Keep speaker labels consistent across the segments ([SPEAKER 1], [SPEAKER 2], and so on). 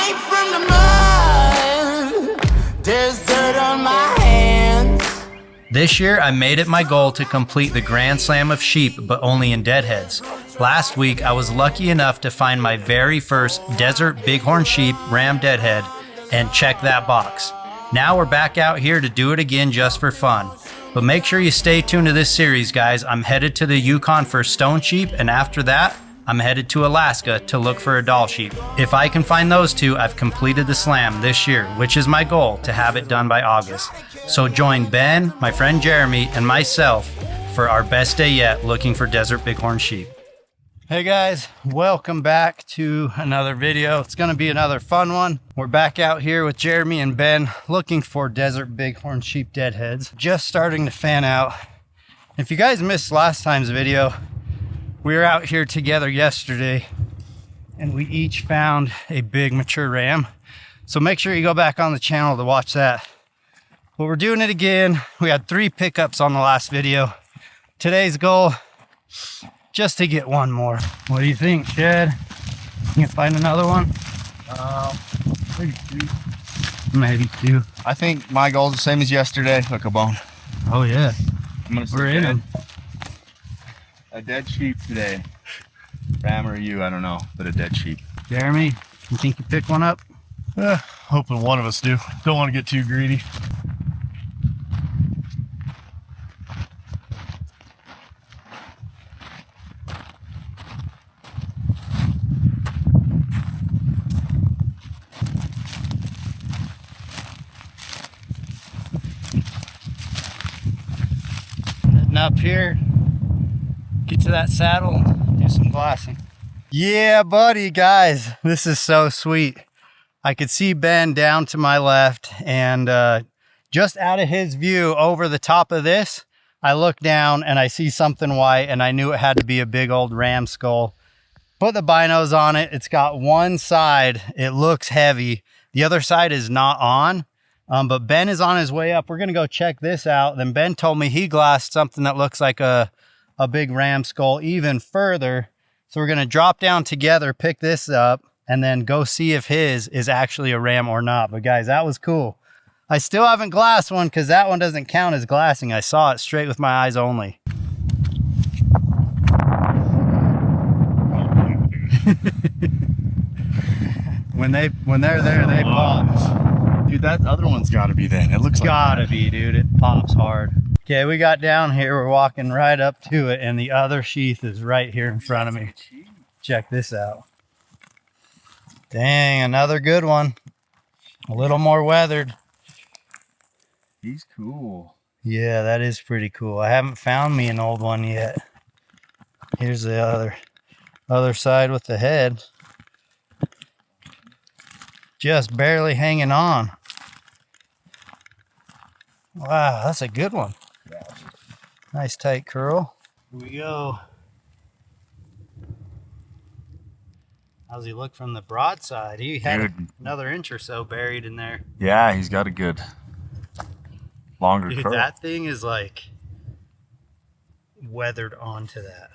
[SPEAKER 1] came from the mud. There's dirt on my hands.
[SPEAKER 2] This year, I made it my goal to complete the Grand Slam of sheep, but only in deadheads. Last week, I was lucky enough to find my very first desert bighorn sheep ram deadhead and check that box. Now we're back out here to do it again just for fun. But make sure you stay tuned to this series, guys. I'm headed to the Yukon for stone sheep, and after that, I'm headed to Alaska to look for a doll sheep. If I can find those two, I've completed the slam this year, which is my goal to have it done by August. So join Ben, my friend Jeremy, and myself for our best day yet looking for desert bighorn sheep. Hey guys, welcome back to another video. It's gonna be another fun one. We're back out here with Jeremy and Ben looking for desert bighorn sheep deadheads. Just starting to fan out. If you guys missed last time's video, we were out here together yesterday and we each found a big mature ram. So make sure you go back on the channel to watch that. But we're doing it again. We had 3 pickups on the last video. Today's goal, just to get one more. What do you think, Chad? You can find another one?
[SPEAKER 3] Maybe 2.
[SPEAKER 2] Maybe 2.
[SPEAKER 3] I think my goal is the same as yesterday. Hook a bone.
[SPEAKER 2] Oh yeah, we're in them.
[SPEAKER 3] A dead sheep today. Ram or you, I don't know, but a dead sheep.
[SPEAKER 2] Jeremy, you think you pick one up?
[SPEAKER 4] Hoping one of us do. Don't want to get too greedy.
[SPEAKER 2] Heading up here, get to that saddle, do some glassing. Yeah, buddy, guys, this is so sweet. I could see Ben down to my left, and just out of his view over the top of this, I look down and I see something white, and I knew it had to be a big old ram skull. Put the binos on it. It's got one side, it looks heavy. The other side is not on, but Ben is on his way up. We're gonna go check this out. Then Ben told me he glassed something that looks like a big ram skull even further. So we're gonna drop down together, pick this up, and then go see if his is actually a ram or not. But guys, that was cool. I still haven't glassed one because that one doesn't count as glassing. I saw it straight with my eyes only. when they're there, they pop.
[SPEAKER 3] Dude, that other one's gotta be then. It looks like
[SPEAKER 2] gotta be, dude. It pops hard. Okay, we got down here. We're walking right up to it, and the other sheath is right here in front of me. Check this out. Dang, another good one. A little more weathered.
[SPEAKER 3] He's cool.
[SPEAKER 2] Yeah, that is pretty cool. I haven't found me an old one yet. Here's the other side with the head. Just barely hanging on. Wow, that's a good one. Nice tight curl. Here we go. How's he look from the broadside? He had another inch or so buried in there.
[SPEAKER 3] Yeah, he's got a good longer
[SPEAKER 2] Dude,
[SPEAKER 3] curl.
[SPEAKER 2] that thing is like weathered onto that.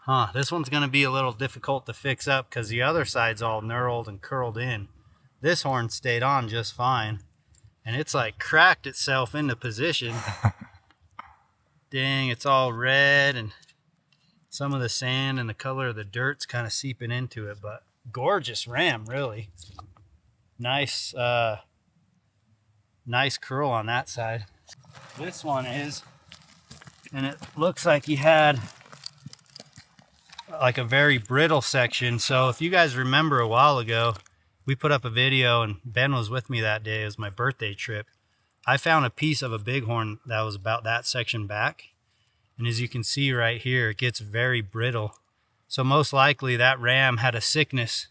[SPEAKER 2] Huh, this one's gonna be a little difficult to fix up because the other side's all knurled and curled in. This horn stayed on just fine. And it's like cracked itself into position. Dang, it's all red, and some of the sand and the color of the dirt's kind of seeping into it, but gorgeous ram, really. Nice, nice curl on that side. This one is, and it looks like he had like a very brittle section. So if you guys remember a while ago, we put up a video, and Ben was with me that day. It was my birthday trip. I found a piece of a bighorn that was about that section back. And as you can see right here, it gets very brittle. So most likely that ram had a sickness,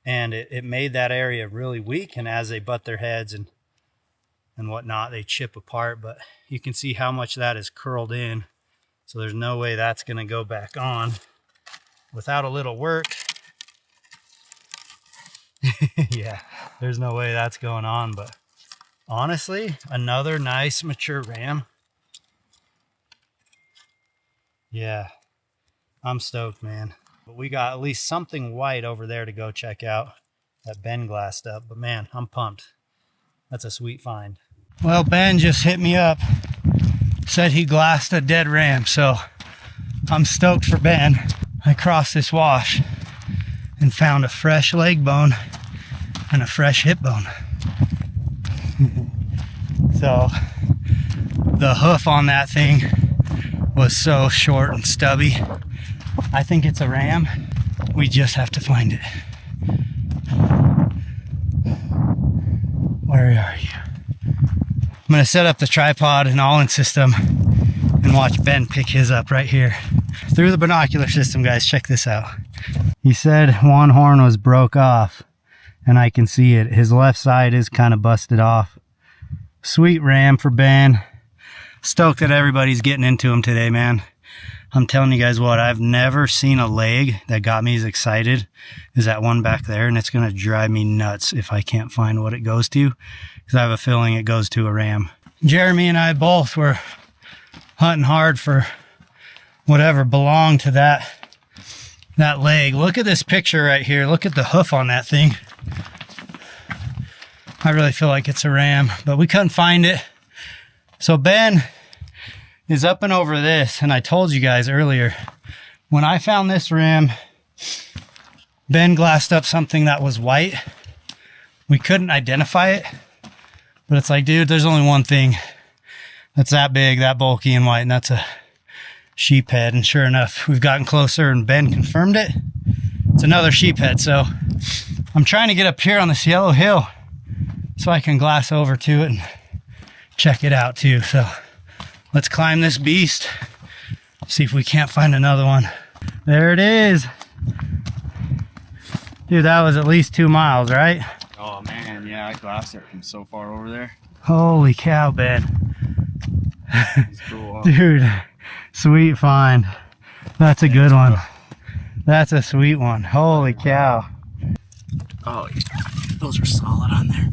[SPEAKER 2] and it made that area really weak. And as they butt their heads and whatnot, they chip apart. But you can see how much that is curled in. So there's no way that's gonna go back on without a little work. Yeah, there's no way that's going on. But honestly, another nice mature ram. Yeah, I'm stoked, man. But we got at least something white over there to go check out. that Ben glassed up, but man, I'm pumped. That's a sweet find. Well, Ben just hit me up, said he glassed a dead ram, so I'm stoked for Ben. I crossed this wash and found a fresh leg bone and a fresh hip bone. So the hoof on that thing was so short and stubby. I think it's a ram. We just have to find it. Where are you? I'm gonna set up the tripod and Ollin system and watch Ben pick his up right here. Through the binocular system, guys, check this out. He said one horn was broke off, and I can see it. His left side is kind of busted off. Sweet ram for Ben. Stoked that everybody's getting into him today, man. I'm telling you guys what, I've never seen a leg that got me as excited as that one back there, and it's going to drive me nuts if I can't find what it goes to, because I have a feeling it goes to a ram. Jeremy and I both were hunting hard for whatever belonged to that leg. Look at this picture right here. Look at the hoof on that thing. I really feel like it's a ram, but we couldn't find it. So Ben is up and over this, and I told you guys earlier, when I found this ram, Ben glassed up something that was white. We couldn't identify it, but it's like, dude, there's only one thing that's that big, that bulky and white, and that's a sheep head. And sure enough, we've gotten closer and Ben confirmed it. It's another sheep head. So I'm trying to get up here on this yellow hill so I can glass over to it and check it out too. So let's climb this beast, see if we can't find another one. There it is. Dude, that was at least 2 miles, right?
[SPEAKER 3] Oh man, yeah, I glassed it from so far over there.
[SPEAKER 2] Holy cow, Ben.
[SPEAKER 3] It's cool, huh?
[SPEAKER 2] Dude, sweet find. That's a good one. That's a sweet one. Holy cow.
[SPEAKER 3] Oh, yeah. Those are solid on there.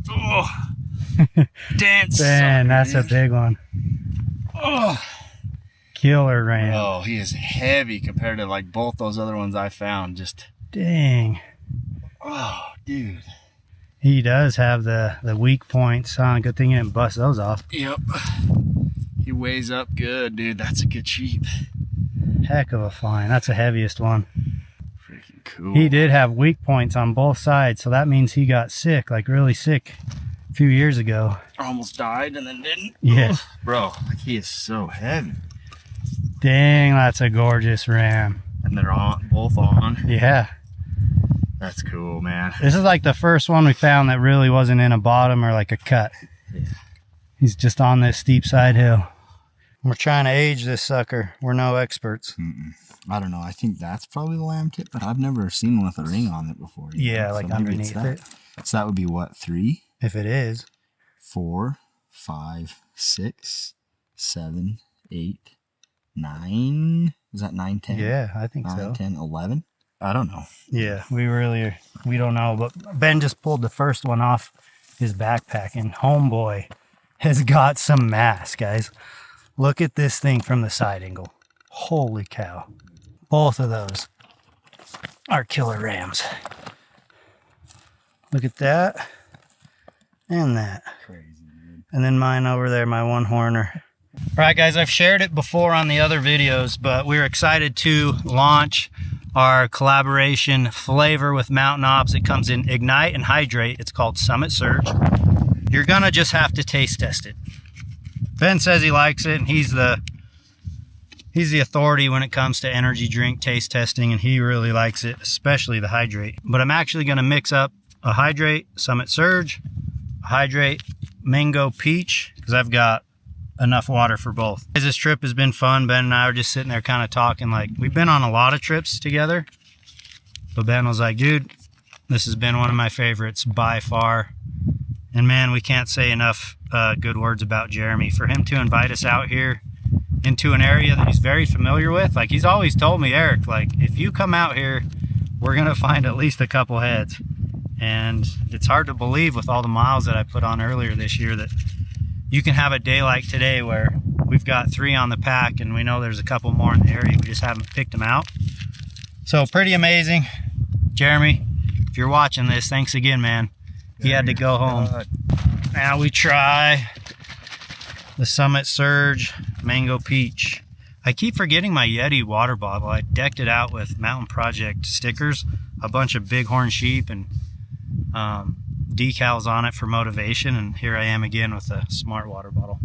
[SPEAKER 3] Oh, dance.
[SPEAKER 2] Ben, that's a big one.
[SPEAKER 3] Oh,
[SPEAKER 2] Killer ram.
[SPEAKER 3] oh, he is heavy compared to like both those other ones I found. Just,
[SPEAKER 2] Dang.
[SPEAKER 3] oh, dude.
[SPEAKER 2] He does have the weak points, huh? Good thing he didn't bust those off.
[SPEAKER 3] Yep. He weighs up good, dude. That's a good sheep.
[SPEAKER 2] Heck of a find. That's the heaviest one.
[SPEAKER 3] Freaking cool.
[SPEAKER 2] He did have weak points on both sides, so that means he got sick, like really sick a few years ago.
[SPEAKER 3] Almost died and then didn't.
[SPEAKER 2] Yeah.
[SPEAKER 3] Bro, like he is so heavy.
[SPEAKER 2] Dang, that's a gorgeous ram.
[SPEAKER 3] And they're on, both on.
[SPEAKER 2] Yeah.
[SPEAKER 3] That's cool, man.
[SPEAKER 2] This is like the first one we found that really wasn't in a bottom or like a cut.
[SPEAKER 3] Yeah.
[SPEAKER 2] He's just on this steep side hill. We're trying to age this sucker. We're no experts.
[SPEAKER 3] I don't know. I think that's probably the lamb tip, but I've never seen one with a ring on it before.
[SPEAKER 2] Yeah, like
[SPEAKER 3] maybe it's
[SPEAKER 2] underneath
[SPEAKER 3] that.
[SPEAKER 2] it.
[SPEAKER 3] So that would be what, 3,
[SPEAKER 2] If it is.
[SPEAKER 3] 4, 5, 6, 7, 8, 9. Is that 9, 10?
[SPEAKER 2] Yeah, I think
[SPEAKER 3] 9,
[SPEAKER 2] so.
[SPEAKER 3] 10, 11? I don't know.
[SPEAKER 2] Yeah, we don't know. But Ben just pulled the first one off his backpack, and homeboy has got some mass, guys. Look at this thing from the side angle. Holy cow. Both of those are killer rams. Look at that and that.
[SPEAKER 3] Crazy, dude.
[SPEAKER 2] And then mine over there, my one horner. All right, guys, I've shared it before on the other videos, but we're excited to launch our collaboration flavor with Mountain Ops. It comes in Ignite and Hydrate. It's called Summit Surge. You're gonna just have to taste test it. Ben says he likes it, and he's the authority when it comes to energy drink taste testing, and he really likes it, especially the Hydrate. But I'm actually gonna mix up a Hydrate Summit Surge, a Hydrate Mango Peach, because I've got enough water for both. This trip has been fun. Ben and I were just sitting there kind of talking, like, we've been on a lot of trips together, but Ben was like, dude, this has been one of my favorites by far. And man, we can't say enough good words about Jeremy. For him to invite us out here into an area that he's very familiar with, like he's always told me, Eric, like if you come out here, we're gonna find at least a couple heads. And it's hard to believe with all the miles that I put on earlier this year that you can have a day like today where we've got 3 on the pack and we know there's a couple more in the area. We just haven't picked them out. So pretty amazing. Jeremy, If you're watching this, thanks again, man. He had to go home. Now we try the Summit Surge Mango Peach. I keep forgetting my YETI water bottle. I decked it out with Mountain Project stickers, a bunch of bighorn sheep and decals on it for motivation, and here I am again with a smart water bottle.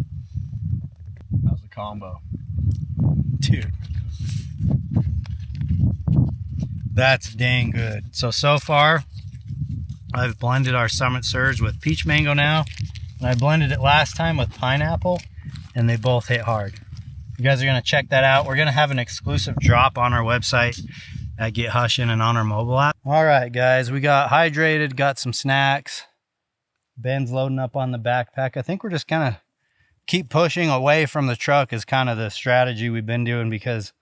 [SPEAKER 3] How's the combo?
[SPEAKER 2] Dude, that's dang good. So far I've blended our Summit Surge with peach mango now, and I blended it last time with pineapple, and they both hit hard. You guys are going to check that out. We're going to have an exclusive drop on our website at Get Hushin and on our mobile app. All right, guys, we got hydrated, got some snacks. Ben's loading up on the backpack. I think we're just kind of keep pushing away from the truck is kind of the strategy we've been doing, because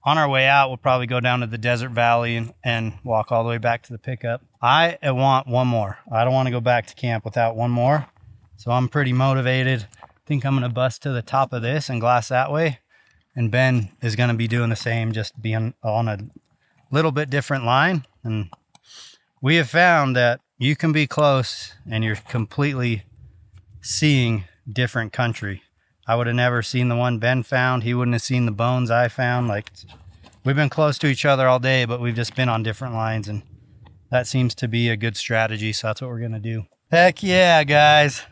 [SPEAKER 2] on our way out, we'll probably go down to the desert valley and walk all the way back to the pickup. I want one more. I don't want to go back to camp without one more. So I'm pretty motivated. I think I'm going to bust to the top of this and glass that way. And Ben is going to be doing the same, just being on a little bit different line. And we have found that you can be close and you're completely seeing different country. I would have never seen the one Ben found. He wouldn't have seen the bones I found. Like, we've been close to each other all day, but we've just been on different lines, and that seems to be a good strategy. So that's what we're going to do. Heck yeah, guys.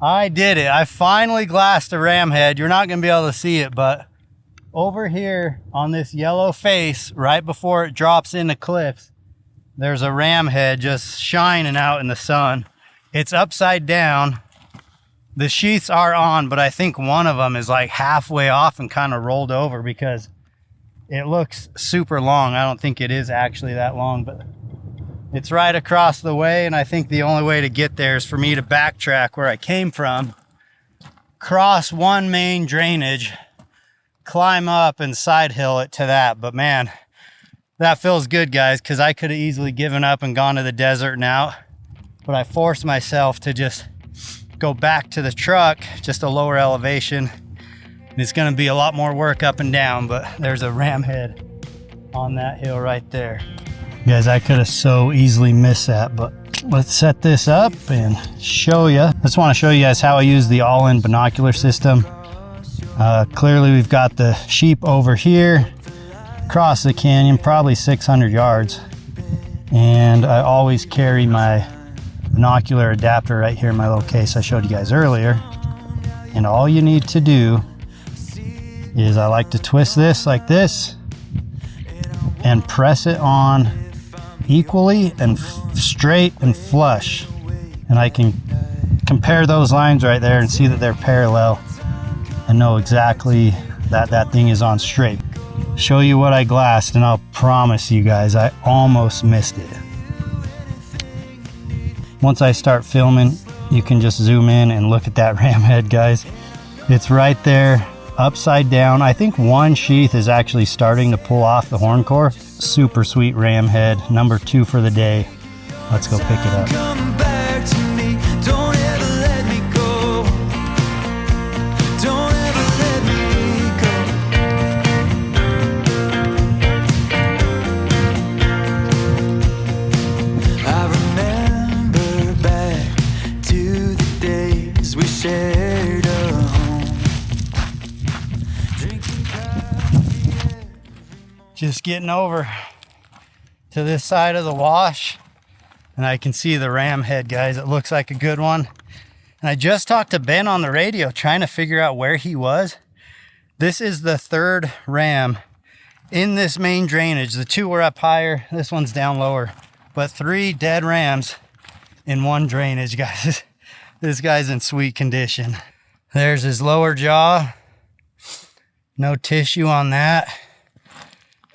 [SPEAKER 2] I did it. I finally glassed a ram head. You're not going to be able to see it, but over here on this yellow face, right before it drops in the cliffs, there's a ram head just shining out in the sun. It's upside down. The sheaths are on, but I think one of them is like halfway off and kind of rolled over because it looks super long. I don't think it is actually that long, but it's right across the way, and I think the only way to get there is for me to backtrack where I came from, cross one main drainage, climb up and side hill it to that. But man, that feels good, guys, because I could have easily given up and gone to the desert now, but I forced myself to just go back to the truck, just a lower elevation. And it's going to be a lot more work up and down, but there's a ram head on that hill right there. Guys, I could have so easily missed that, but let's set this up and show you. I just want to show you guys how I use the Ollin binocular system. Clearly we've got the sheep over here across the canyon, probably 600 yards. And I always carry my binocular adapter right here in my little case I showed you guys earlier. And all you need to do is I like to twist this like this and press it on equally and straight and flush. And I can compare those lines right there and see that they're parallel and know exactly that that thing is on straight. Show you what I glassed, and I'll promise you guys I almost missed it. Once I start filming, you can just zoom in and look at that ram head, guys. It's right there, upside down. I think one sheath is actually starting to pull off the horn core. Super sweet ram head, number 2 for the day. Let's go pick it up.
[SPEAKER 1] Come back to me. Don't ever let me go. Don't ever let me go. I remember back to the days we shared a home. Drinking coffee.
[SPEAKER 2] Just getting over to this side of the wash, and I can see the ram head, guys. It looks like a good one. And I just talked to Ben on the radio trying to figure out where he was. This is the 3rd ram in this main drainage. The 2 were up higher, this one's down lower, but 3 dead rams in one drainage, guys. This guy's in sweet condition. There's his lower jaw, no tissue on that.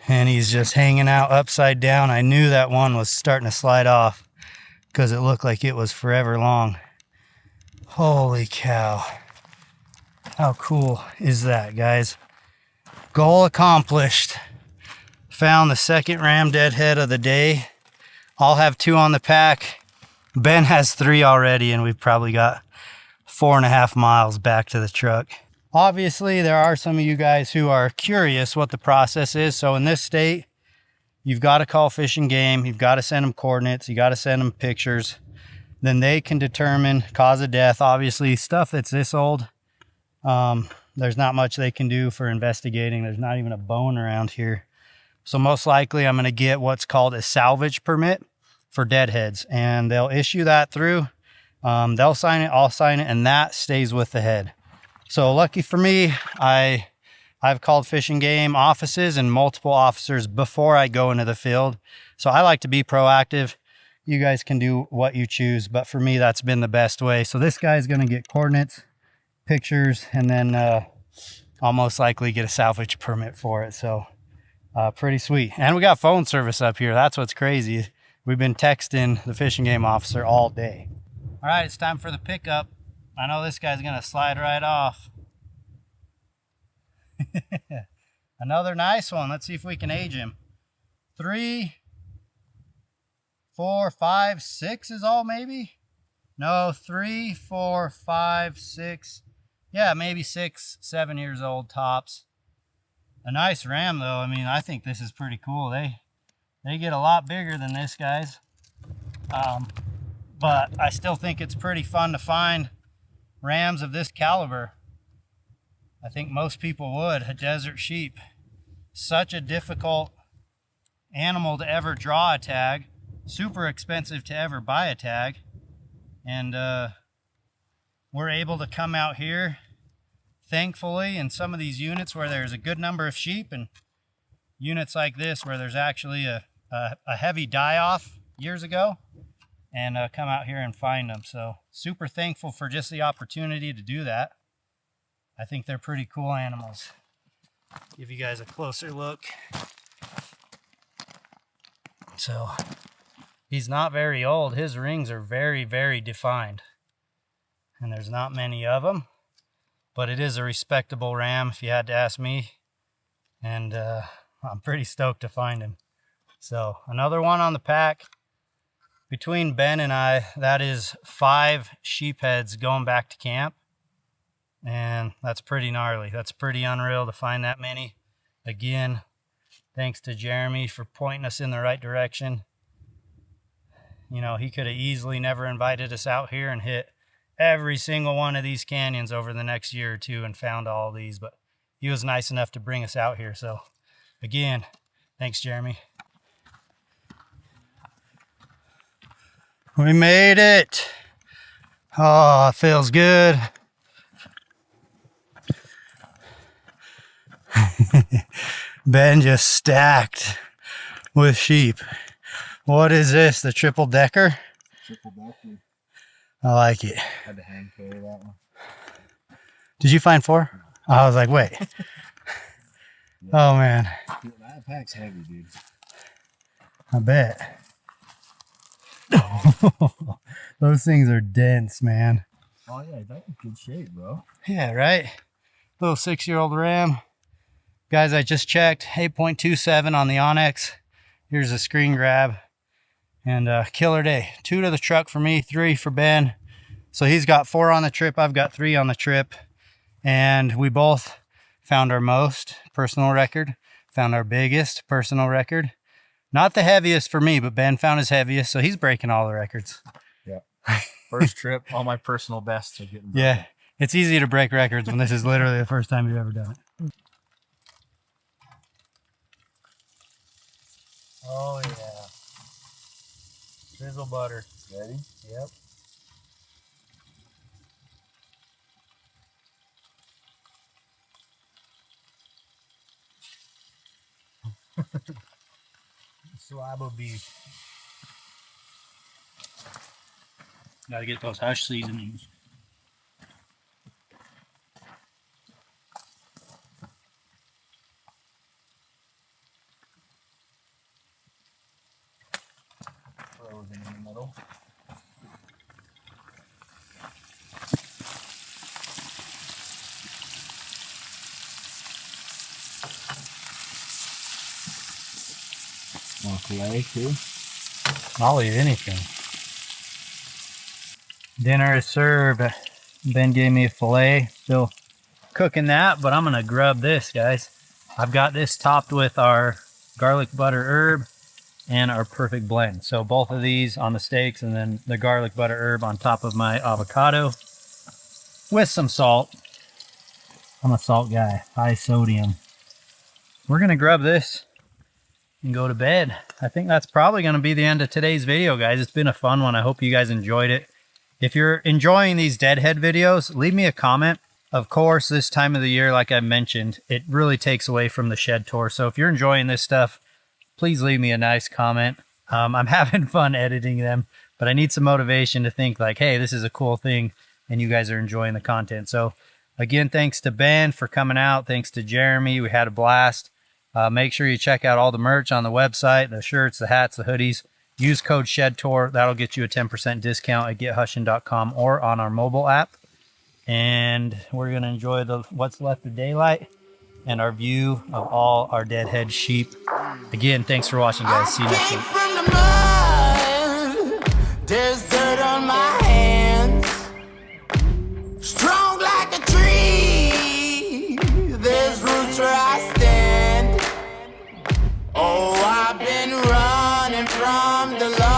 [SPEAKER 2] And he's just hanging out upside down. I knew that one was starting to slide off because it looked like it was forever long. Holy cow. How cool is that, guys? Goal accomplished. Found the 2nd ram deadhead of the day. I'll have 2 on the pack. Ben has 3 already, and we've probably got 4.5 miles back to the truck. Obviously, there are some of you guys who are curious what the process is. So in this state, you've got to call Fish and Game. You've got to send them coordinates. You got to send them pictures. Then they can determine cause of death. Obviously, stuff that's this old, there's not much they can do for investigating. There's not even a bone around here. So most likely I'm going to get what's called a salvage permit for deadheads, and they'll issue that through. They'll sign it, I'll sign it, and that stays with the head. So lucky for me, I've called Fish and Game offices and multiple officers before I go into the field. So I like to be proactive. You guys can do what you choose, but for me, that's been the best way. So this guy's going to get coordinates, pictures, and then I'll most likely get a salvage permit for it. So pretty sweet. And we got phone service up here. That's what's crazy. We've been texting the Fish and Game officer all day. All right, it's time for the pickup. I know this guy's going to slide right off. Another nice one. Let's see if we can age him. 3, 4, 5, 6 is all maybe? No, 3, 4, 5, 6. Yeah, maybe 6, 7 years old tops. A nice ram though. I mean, I think this is pretty cool. They get a lot bigger than this, guys. But I still think it's pretty fun to find rams of this caliber. I think most people would. A desert sheep. Such a difficult animal to ever draw a tag. Super expensive to ever buy a tag. And we're able to come out here, thankfully, in some of these units where there's a good number of sheep, and units like this where there's actually a heavy die-off years ago, and come out here and find them. So super thankful for just the opportunity to do that. I think they're pretty cool animals. Give you guys a closer look. So he's not very old. His rings are very, very defined. And there's not many of them. But it is a respectable ram, if you had to ask me. And I'm pretty stoked to find him. So another one on the pack. Between Ben and I, that is 5 sheep heads going back to camp. And that's pretty gnarly. That's pretty unreal to find that many. Again, thanks to Jeremy for pointing us in the right direction. You know, he could have easily never invited us out here and hit every single one of these canyons over the next year or two and found all these, but he was nice enough to bring us out here. So again, thanks, Jeremy. We made it. Oh, it feels good. Ben just stacked with sheep. What is this? The triple decker?
[SPEAKER 3] Triple decker.
[SPEAKER 2] I like it.
[SPEAKER 3] Had to hand carry that one.
[SPEAKER 2] Did you find 4? I was like, wait.
[SPEAKER 3] Yeah.
[SPEAKER 2] Oh man.
[SPEAKER 3] Dude, that pack's heavy, dude.
[SPEAKER 2] I bet. Those things are dense, man.
[SPEAKER 3] Oh yeah, that's in good shape, bro.
[SPEAKER 2] Yeah, right? Little 6-year-old ram. Guys, I just checked 8.27 on the OnX. Here's a screen grab. And killer day. 2 to the truck for me, 3 for Ben. So he's got 4 on the trip. I've got 3 on the trip. And we both found our most personal record. Found our biggest personal record. Not the heaviest for me, but Ben found his heaviest. So he's breaking all the records.
[SPEAKER 3] Yeah. First trip, all my personal bests are getting broken.
[SPEAKER 2] Yeah. It's easy to break records when this is literally the first time you've ever done it. Oh yeah. Sizzle butter.
[SPEAKER 3] Ready?
[SPEAKER 2] Yep. Slab of beef. Gotta get those hush seasonings.
[SPEAKER 3] Frozen in the middle. Want filet too?
[SPEAKER 2] I'll eat anything. Dinner is served. Ben gave me a filet. Still cooking that, but I'm gonna grub this, guys. I've got this topped with our garlic butter herb, and our perfect blend. So both of these on the steaks, and then the garlic butter herb on top of my avocado with some salt. I'm a salt guy, high sodium. We're gonna grub this and go to bed. I think that's probably gonna be the end of today's video, guys. It's been a fun one. I hope you guys enjoyed it. If you're enjoying these deadhead videos, leave me a comment. Of course, this time of the year, like I mentioned, it really takes away from the shed tour. So if you're enjoying this stuff, please leave me a nice comment. I'm having fun editing them, but I need some motivation to think like, hey, this is a cool thing, and you guys are enjoying the content. So again, thanks to Ben for coming out. Thanks to Jeremy. We had a blast. Make sure you check out all the merch on the website, the shirts, the hats, the hoodies. Use code SHEDTOUR. That'll get you a 10% discount at gethushin.com or on our mobile app. And we're going to enjoy what's left of daylight and our view of all our deadhead sheep. Again, thanks for watching, guys. See you next week.
[SPEAKER 1] From the mud, there's dirt on my hands. Strong like a tree, there's roots where I stand. Oh, I've been running from the love.